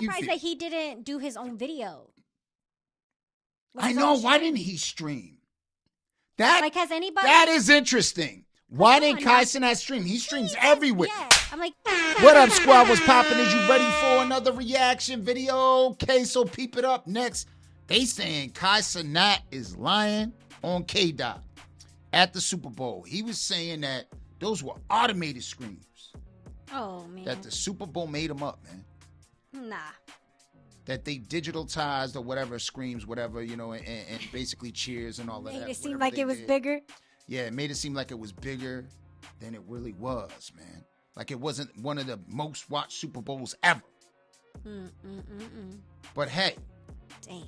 Surprised that he didn't do his own video. I know. Why didn't he stream? That like, has anybody? That is interesting. Why didn't Kai Cenat stream? He streams everywhere. Yeah. I'm like, what up, squad? What's popping? Is you ready for another reaction video? Okay, so peep it up. Next, they saying Kai Cenat is lying on K-Dot at the Super Bowl. He was saying that those were automated screams. Oh, man. That the Super Bowl made them up, man. Nah. That they digitalized or whatever, screams, whatever, you know, and basically cheers and all of that. Made it seem like it was bigger. Yeah, it made it seem like it was bigger than it really was, man. Like it wasn't one of the most watched Super Bowls ever. But hey, dang,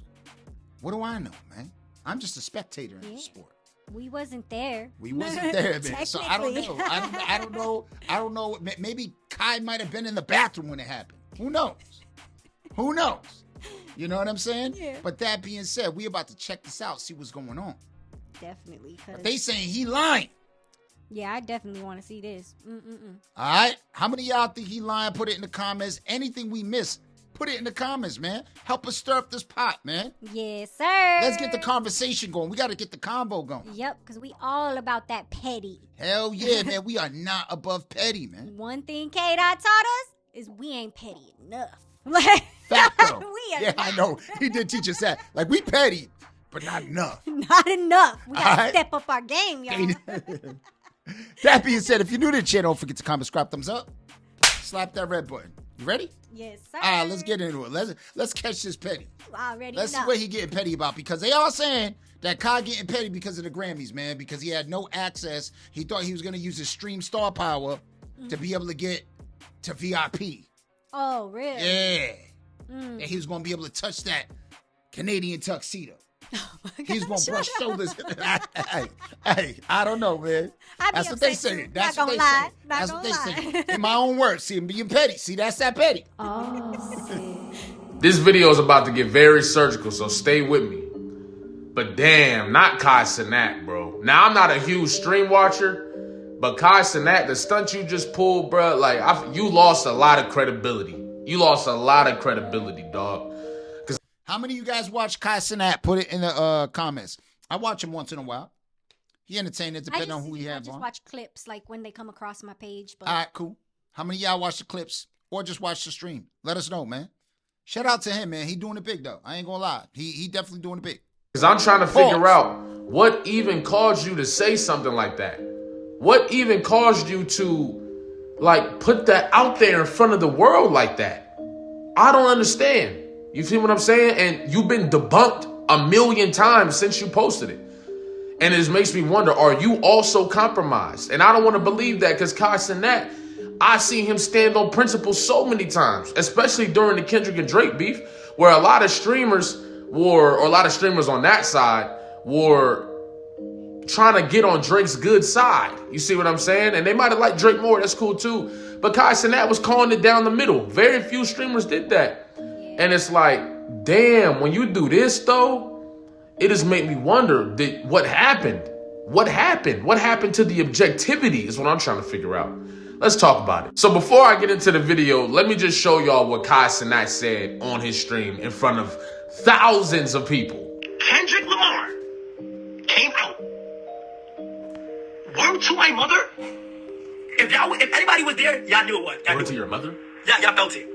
what do I know, man? I'm just a spectator in the sport. We wasn't there. We wasn't there, man. So I don't know. I don't know. I don't know. Maybe Kai might have been in the bathroom when it happened. Who knows? Who knows? You know what I'm saying? Yeah. But that being said, we about to check this out, see what's going on. Definitely. But they saying he lying. Yeah, I definitely want to see this. All right. How many of y'all think he lying? Put it in the comments. Anything we miss, put it in the comments, man. Help us stir up this pot, man. Yes, sir. Let's get the conversation going. We got to get the combo going. Yep, because we all about that petty. Hell yeah, man. We are not above petty, man. One thing K-Dot taught us is we ain't petty enough. Like, Facto. Yeah, I know. He did teach us that. Like, we petty, but not enough. Not enough. We got to step up our game, y'all. That being said, if you're new to the channel, don't forget to comment, subscribe, thumbs up. Slap that red button. You ready? Yes, sir. All right, let's get into it. Let's catch this petty. Already Let's see what he getting petty about, because they all saying that Kai getting petty because of the Grammys, man, because he had no access. He thought he was going to use his stream star power to be able to get to VIP. Oh, really? Yeah. And he was going to be able to touch that Canadian tuxedo. He's going to brush shoulders. Hey, I don't know, man. That's what they say. That's what they say. That's what they say. In my own words, see, I'm being petty. See, that's that petty. Oh, this video is about to get very surgical, so stay with me. But damn, not Kai Cenat, bro. Now, I'm not a huge stream watcher, but Kai Cenat, the stunt you just pulled, bro, like, you lost a lot of credibility. You lost a lot of credibility, dog. How many of you guys watch Kai Cenat? Put it in the comments. I watch him once in a while. He entertaining, depending on who he has on. I just watch clips, like, when they come across my page. But... All right, cool. How many of y'all watch the clips or just watch the stream? Let us know, man. Shout out to him, man. He doing it big, though. I ain't gonna lie. He definitely doing it big. Because I'm trying to figure out what even caused you to say something like that. What even caused you to, like, put that out there in front of the world like that? I don't understand. You see what I'm saying? And you've been debunked 1,000,000 times since you posted it. And it just makes me wonder, are you also compromised? And I don't want to believe that, because Kai Cenat, I see him stand on principle so many times, especially during the Kendrick and Drake beef, where a lot of streamers on that side were trying to get on Drake's good side. You see what I'm saying? And they might have liked Drake more. That's cool too. But Kai Cenat was calling it down the middle. Very few streamers did that. And it's like, damn, when you do this, though, it just made me wonder, what happened? What happened? What happened to the objectivity is what I'm trying to figure out. Let's talk about it. So before I get into the video, let me just show y'all what Kai Cenat said on his stream in front of thousands of people. Kendrick Lamar came out. Word to my mother. If anybody was there, y'all knew it was. Word to your mother? Y'all felt it.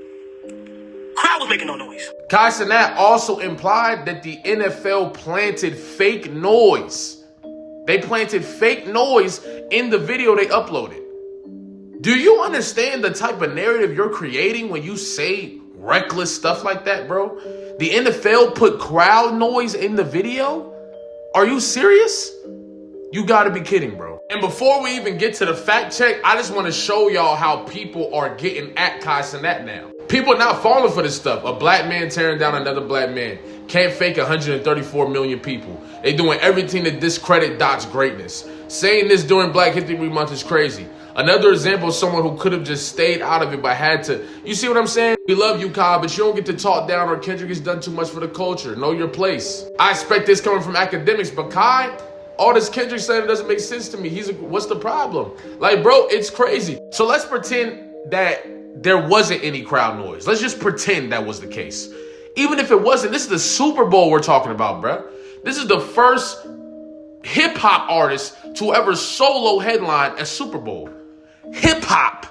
Crowd was making no noise. Kai Cenat also implied that the NFL planted fake noise. They planted fake noise in the video they uploaded. Do you understand the type of narrative you're creating when you say reckless stuff like that, bro? The NFL put crowd noise in the video? Are you serious? You gotta be kidding, bro. And before we even get to the fact check, I just want to show y'all how people are getting at Kai Cenat now. People are not falling for this stuff. A black man tearing down another black man. Can't fake 134 million people. They doing everything to discredit Dot's greatness. Saying this during Black History Month is crazy. Another example of someone who could have just stayed out of it but had to. You see what I'm saying? We love you, Kai, but you don't get to talk down or Kendrick has done too much for the culture. Know your place. I expect this coming from academics, but Kai, all this Kendrick saying doesn't make sense to me. What's the problem? Like, bro, it's crazy. So let's pretend that there wasn't any crowd noise. Let's just pretend that was the case. Even if it wasn't, this is the Super Bowl we're talking about, bruh. This is the first hip-hop artist to ever solo headline a Super Bowl. Hip-hop.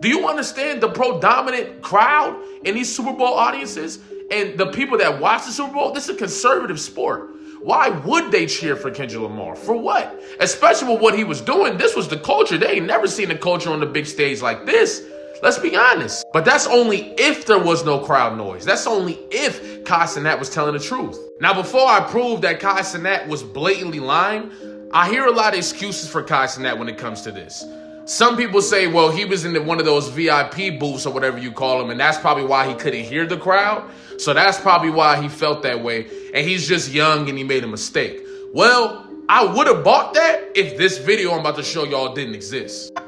Do you understand the predominant crowd in these Super Bowl audiences and the people that watch the Super Bowl? This is a conservative sport. Why would they cheer for Kendrick Lamar? For what? Especially with what he was doing. This was the culture. They ain't never seen a culture on the big stage like this. Let's be honest. But that's only if there was no crowd noise. That's only if Cenat was telling the truth. Now, before I prove that Cenat was blatantly lying, I hear a lot of excuses for Cenat when it comes to this. Some people say, well, he was in one of those VIP booths or whatever you call them, and that's probably why he couldn't hear the crowd. So that's probably why he felt that way, and he's just young and he made a mistake. Well, I would have bought that if this video I'm about to show y'all didn't exist. There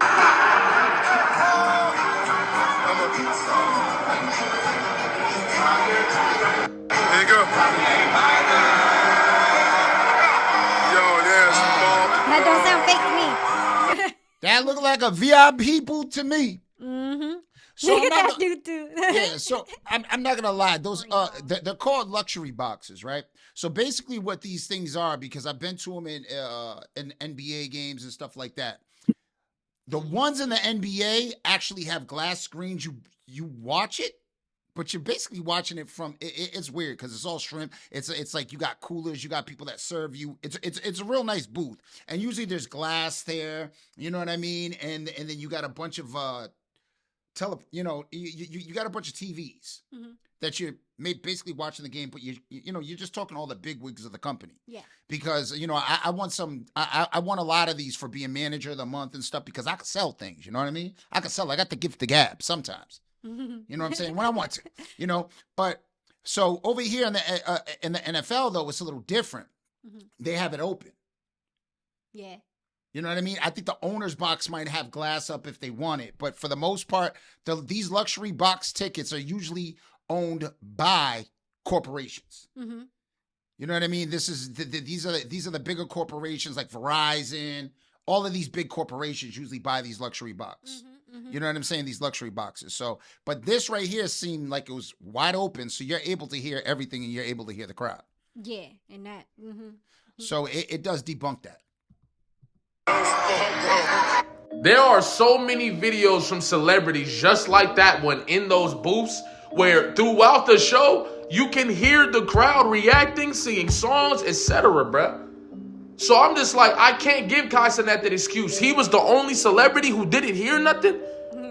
you go. Yo, there's That don't sound fake to me. That looked like a VIP booth to me. Mm-hmm. So Look at that dude too. Yeah, so I'm not gonna lie. Those they're called luxury boxes, right? So basically, what these things are, because I've been to them in NBA games and stuff like that. The ones in the NBA actually have glass screens. You watch it, but you're basically watching it from. It's weird because it's all shrimp. It's like you got coolers, you got people that serve you. It's a real nice booth, and usually there's glass there. You know what I mean? And then you got a bunch of you got a bunch of TVs that you're basically watching the game, but you're just talking to all the big wigs of the company. Yeah. Because I want I want a lot of these for being manager of the month and stuff because I can sell things. You know what I mean? I can sell. I got the gift of gab sometimes. You know what I'm saying? When I want to. But so over here in the NFL though, it's a little different. They have it open. Yeah. You know what I mean? I think the owner's box might have glass up if they want it. But for the most part, these luxury box tickets are usually owned by corporations. You know what I mean? These are the bigger corporations like Verizon. All of these big corporations usually buy these luxury boxes. You know what I'm saying? These luxury boxes. So, but this right here seemed like it was wide open. So you're able to hear everything and you're able to hear the crowd. Yeah. And that. So it does debunk that. There are so many videos from celebrities just like that one in those booths where throughout the show, you can hear the crowd reacting, singing songs, etc., bruh. So I'm just like, I can't give Cenat that excuse. He was the only celebrity who didn't hear nothing?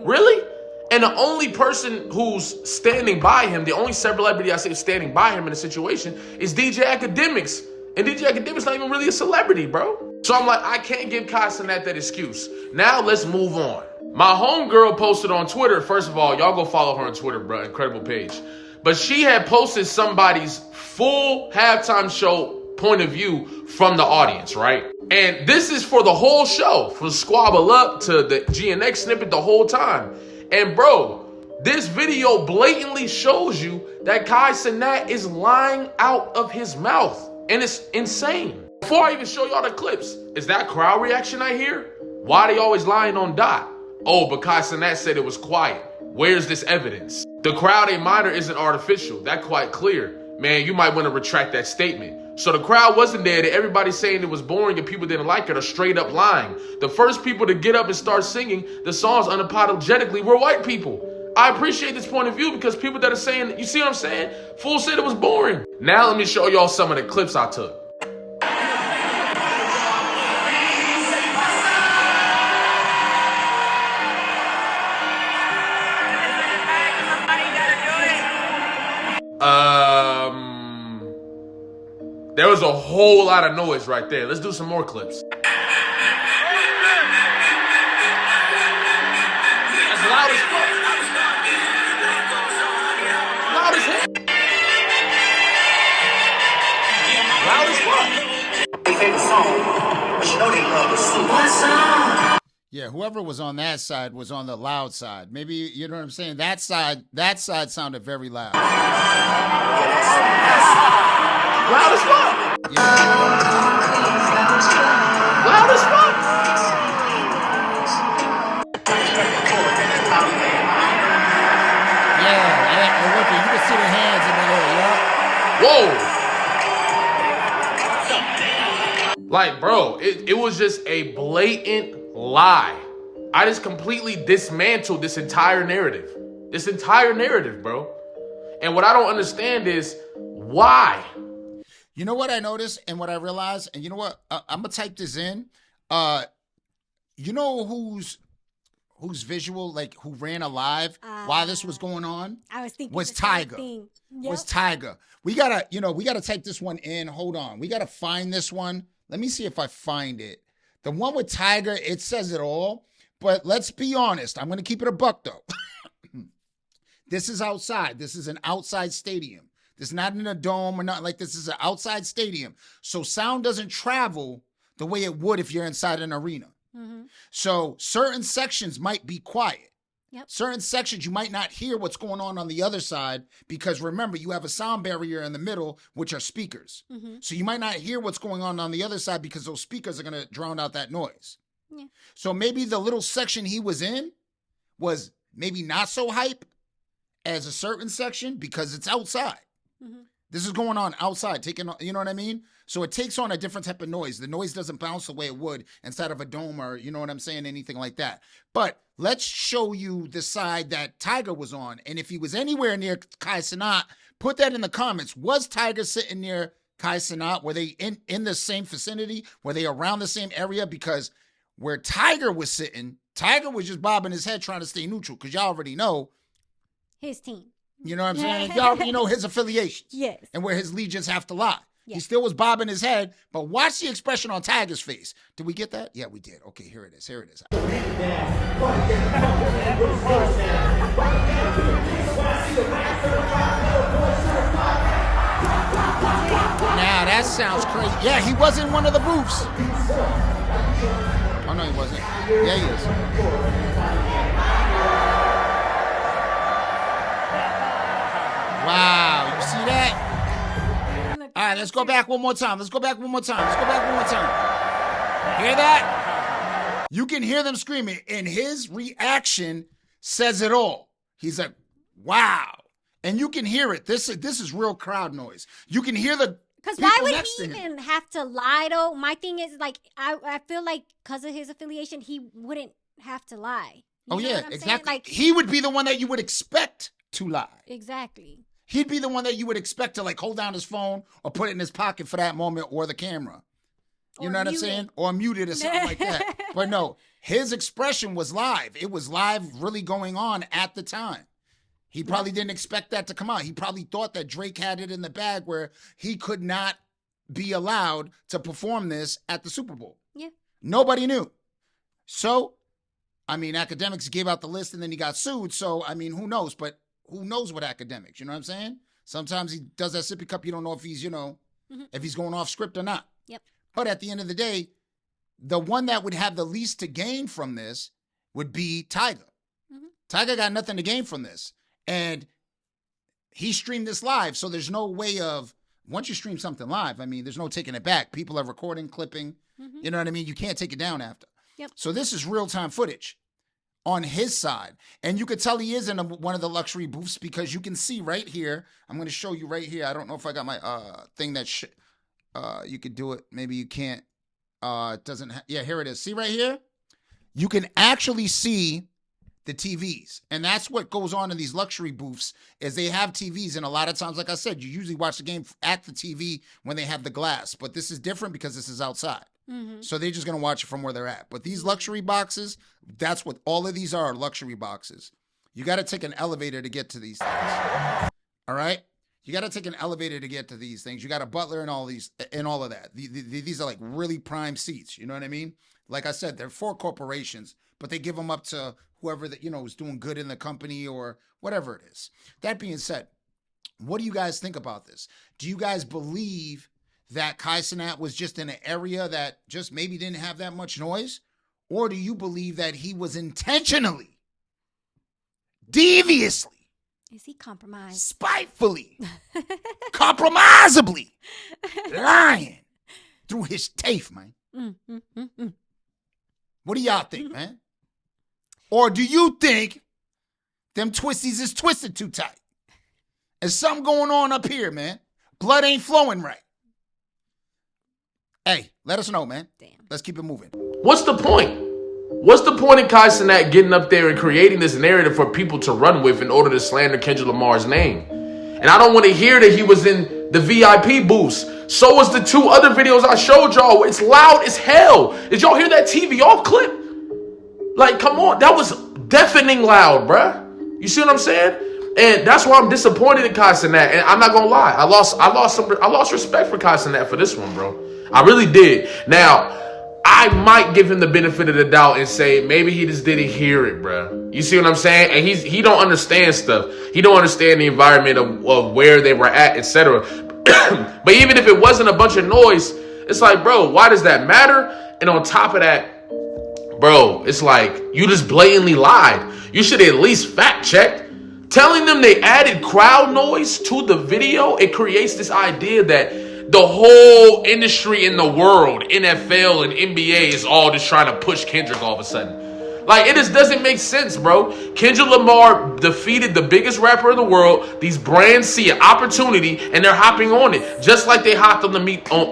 Really? And the only person who's standing by him, the only celebrity I say standing by him in the situation is DJ Academics. And DJ Academics not even really a celebrity, bro. So I'm like, I can't give Cenat that excuse. Now let's move on. My homegirl posted on Twitter. First of all, y'all go follow her on Twitter, bro. Incredible page. But she had posted somebody's full halftime show point of view from the audience, right? And this is for the whole show, from Squabble Up to the GNX snippet the whole time. And bro, this video blatantly shows you that Cenat is lying out of his mouth. And it's insane. Before I even show y'all the clips, is that crowd reaction I hear? Why are they always lying on dot? Oh, but Cenat said it was quiet. Where's this evidence? The crowd A minor isn't artificial. That's quite clear. Man, you might want to retract that statement. So the crowd wasn't there. Everybody saying it was boring and people didn't like it are straight up lying. The first people to get up and start singing the songs unapologetically were white people. I appreciate this point of view because people that are saying, you see what I'm saying? Fool said it was boring. Now let me show y'all some of the clips I took. There was a whole lot of noise right there. Let's do some more clips. That's loud as fuck. Loud as hell. Loud as fuck. Yeah, whoever was on that side was on the loud side. Maybe, you know what I'm saying? That side sounded very loud. Loud as fuck. Yeah. Loud as fuck. Whoa. Like, bro, it was just a blatant lie. I just completely dismantled this entire narrative. This entire narrative, bro. And what I don't understand is why. You know what I noticed and what I realized? And you know what? I'm going to type this in. You know who's visual, like who ran alive while this was going on? I was thinking was Tiger. Yep. Was Tiger. We gotta type this one in. Hold on. We gotta find this one. Let me see if I find it. The one with Tiger, it says it all. But let's be honest. I'm gonna keep it a buck though. This is outside. This is an outside stadium. This is not in a dome or not like this is an outside stadium. So sound doesn't travel the way it would if you're inside an arena. Mm-hmm. So certain sections might be quiet. Yep. Certain sections you might not hear what's going on the other side because remember, you have a sound barrier in the middle, which are speakers. Mm-hmm. So you might not hear what's going on the other side because those speakers are going to drown out that noise. Yeah. So maybe the little section he was in was maybe not so hype as a certain section because it's outside. Mm-hmm. This is going on outside, you know what I mean? So it takes on a different type of noise. The noise doesn't bounce the way it would inside of a dome or, you know what I'm saying, anything like that. But let's show you the side that Tiger was on. And if he was anywhere near Kai Cenat, put that in the comments. Was Tiger sitting near Kai Cenat? Were they in the same vicinity? Were they around the same area? Because where Tiger was sitting, Tiger was just bobbing his head trying to stay neutral because y'all already know his team. You know what I'm saying? Y'all already know his affiliations. Yes. And where his legions have to lie. Yes. He still was bobbing his head, but watch the expression on Tiger's face. Did we get that? Yeah, we did. Okay, here it is. Here it is. Now, that sounds crazy. Yeah, he was in one of the booths. Oh, no, he wasn't. Yeah, he is. Wow, you see that? All right, let's go back one more time. Hear that? You can hear them screaming, and his reaction says it all. He's like, wow. And you can hear it. This is real crowd noise. You can hear the because why would he even have to lie, though? My thing is, like, I feel like because of his affiliation, he wouldn't have to lie. You know what I'm exactly. Like, he would be the one that you would expect to lie. Exactly. He'd be the one that you would expect to like hold down his phone or put it in his pocket for that moment or the camera. You know what I'm saying? Or mute it or something like that. But no, his expression was live. It was live really going on at the time. He probably didn't expect that to come out. He probably thought that Drake had it in the bag where he could not be allowed to perform this at the Super Bowl. Yeah. Nobody knew. So, I mean, Academics gave out the list and then he got sued. So, I mean, who knows? But who knows what Academics? You know what I'm saying? Sometimes he does that sippy cup. You don't know if he's, if he's going off script or not. Yep. But at the end of the day, the one that would have the least to gain from this would be Tiger. Mm-hmm. Tiger got nothing to gain from this. And he streamed this live. So there's no way of, once you stream something live, I mean, there's no taking it back. People are recording, clipping. Mm-hmm. You know what I mean? You can't take it down after. Yep. So this is real-time footage on his side. And you could tell he is in one of the luxury booths because you can see right here. I'm going to show you right here. I don't know if I got my thing that you could do it. Maybe you can't. It doesn't. Yeah, here it is. See right here? You can actually see the TVs. And that's what goes on in these luxury booths is they have TVs. And a lot of times, like I said, you usually watch the game at the TV when they have the glass. But this is different because this is outside. Mm-hmm. So they're just going to watch it from where they're at. But these luxury boxes, that's what all of these are, luxury boxes. You got to take an elevator to get to these things. All right? You got to take an elevator to get to these things. You got a butler and all of that. These are like really prime seats. You know what I mean? Like I said, they're for corporations, but they give them up to whoever that, is doing good in the company or whatever it is. That being said, what do you guys think about this? Do you guys believe that Kai Cenat was just in an area that just maybe didn't have that much noise? Or do you believe that he was intentionally, deviously, is he compromised? Spitefully, compromisably, lying through his teeth, man? What do y'all think, man? Or do you think them twisties is twisted too tight? There's something going on up here, man. Blood ain't flowing right. Hey, let us know, man. Damn. Let's keep it moving. What's the point? What's the point of Kai Cenat getting up there and creating this narrative for people to run with in order to slander Kendrick Lamar's name? And I don't want to hear that he was in the VIP booths. So was the 2 other videos I showed y'all. It's loud as hell. Did y'all hear that TV off clip? Like, come on. That was deafening loud, bruh. You see what I'm saying? And that's why I'm disappointed in Kai Cenat. And I'm not gonna lie. I lost respect for Kai Cenat for this one, bro. I really did. Now, I might give him the benefit of the doubt and say maybe he just didn't hear it, bro. You see what I'm saying? And he don't understand stuff. He don't understand the environment of where they were at, etc. But even if it wasn't a bunch of noise, it's like, bro, why does that matter? And on top of that, bro, it's like you just blatantly lied. You should at least fact check. Telling them they added crowd noise to the video, it creates this idea that the whole industry in the world, NFL and NBA, is all just trying to push Kendrick all of a sudden. Like, it just doesn't make sense, bro. Kendrick Lamar defeated the biggest rapper in the world. These brands see an opportunity and they're hopping on it, just like they hopped on the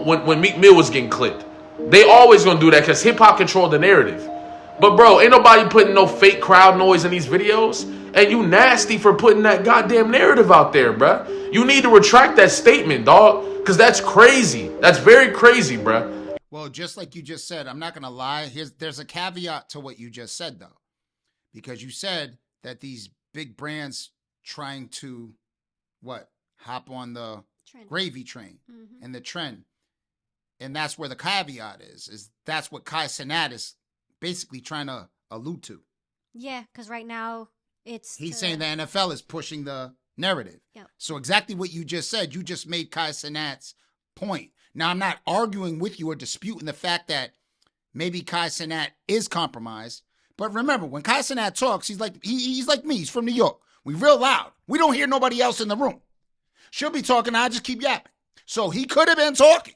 when Meek Mill was getting clipped. They always gonna do that because hip hop controlled the narrative. But bro, ain't nobody putting no fake crowd noise in these videos. And you nasty for putting that goddamn narrative out there, bruh. You need to retract that statement, dog. Because that's crazy. That's very crazy, bruh. Well, just like you just said, I'm not going to lie. There's a caveat to what you just said, though. Because you said that these big brands trying to, hop on the gravy train and the trend. And that's where the caveat is that's what Kai Cenat is basically trying to allude to. Yeah, because right now he's saying the NFL is pushing the narrative. Yep. So exactly what you just said, you just made Kai Cenat's point. Now, I'm not arguing with you or disputing the fact that maybe Kai Cenat is compromised. But remember, when Kai Cenat talks, he's like me. He's from New York. We real loud. We don't hear nobody else in the room. She'll be talking, I just keep yapping. So he could have been talking.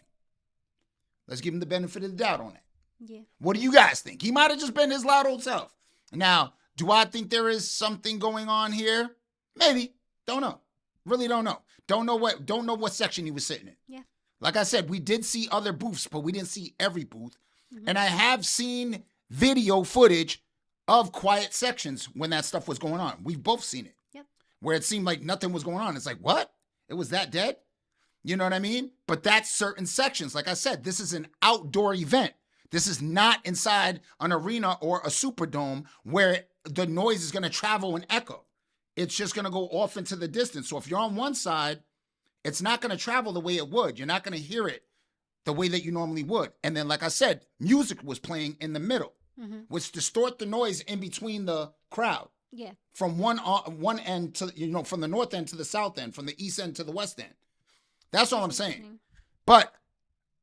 Let's give him the benefit of the doubt on that. Yeah. What do you guys think? He might have just been his loud old self. Now, do I think there is something going on here? Maybe. Don't know. Really don't know. Don't know what section he was sitting in. Yeah. Like I said, we did see other booths, but we didn't see every booth. Mm-hmm. And I have seen video footage of quiet sections when that stuff was going on. We've both seen it. Yep. Where it seemed like nothing was going on. It's like, what? It was that dead? You know what I mean? But that's certain sections. Like I said, this is an outdoor event. This is not inside an arena or a Superdome where the noise is going to travel and echo. It's just going to go off into the distance. So if you're on one side, it's not going to travel the way it would. You're not going to hear it the way that you normally would. And then, like I said, music was playing in the middle, which distort the noise in between the crowd. Yeah. From one end to, from the north end to the south end, from the east end to the west end. That's all I'm saying. But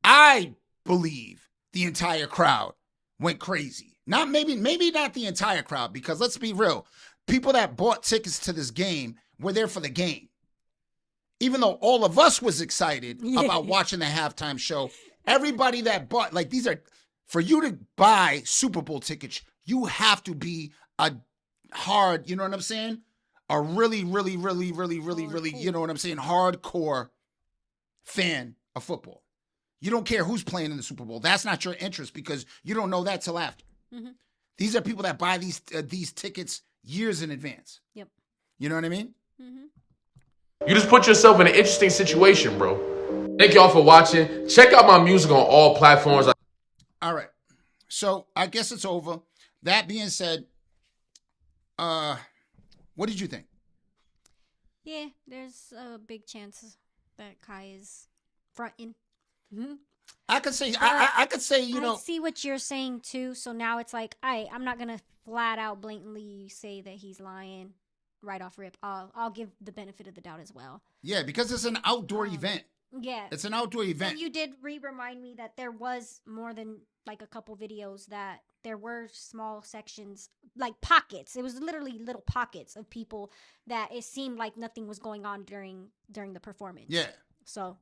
I believe the entire crowd went crazy. Maybe not the entire crowd, because let's be real. People that bought tickets to this game were there for the game. Even though all of us was excited about watching the halftime show, everybody that bought, these are, for you to buy Super Bowl tickets, you have to be a hard, you know what I'm saying? A really, really, really, really, really, really, you know what I'm saying? Hardcore fan of football. You don't care who's playing in the Super Bowl. That's not your interest because you don't know that till after. Mm-hmm. These are people that buy these tickets years in advance. Yep. You know what I mean? Mm-hmm. You just put yourself in an interesting situation, bro. Thank y'all for watching. Check out my music on all platforms. All right. So I guess it's over. That being said, what did you think? Yeah, there's a big chance that Kai is fronting. Mm-hmm. I could say, I I see what you're saying too. So now it's like, I'm not gonna flat out blatantly say that he's lying right off rip. I'll give the benefit of the doubt as well. Yeah, because it's an outdoor event. Yeah, it's an outdoor event. And you did remind me that there was more than like a couple videos that there were small sections, like pockets. It was literally little pockets of people that it seemed like nothing was going on during the performance. Yeah. So.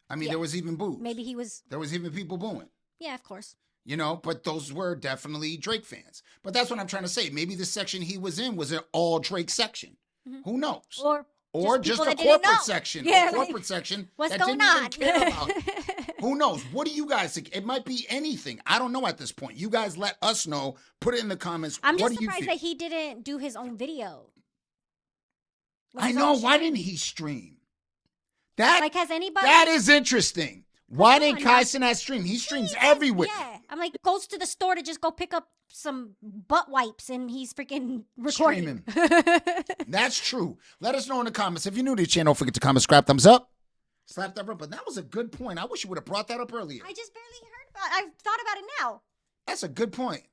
I mean, there was even boos. Maybe he was. There was even people booing. Yeah, of course. But those were definitely Drake fans. But that's what I'm trying to say. Maybe the section he was in was an all Drake section. Mm-hmm. Who knows? Or just a corporate section. Yeah, a corporate section what's that going didn't on? even care about it. Who knows? What do you guys think? It might be anything. I don't know at this point. You guys let us know. Put it in the comments. I'm just surprised that he didn't do his own video. I know. Why didn't he stream? Has anybody? That is interesting. Why didn't Cenat stream? He streams everywhere. Yeah. I'm like, goes to the store to just go pick up some butt wipes and he's freaking recording. Streaming. That's true. Let us know in the comments. If you're new to the channel, don't forget to comment, subscribe, thumbs up. Slap that up. But that was a good point. I wish you would have brought that up earlier. I just barely heard about it. I thought about it now. That's a good point.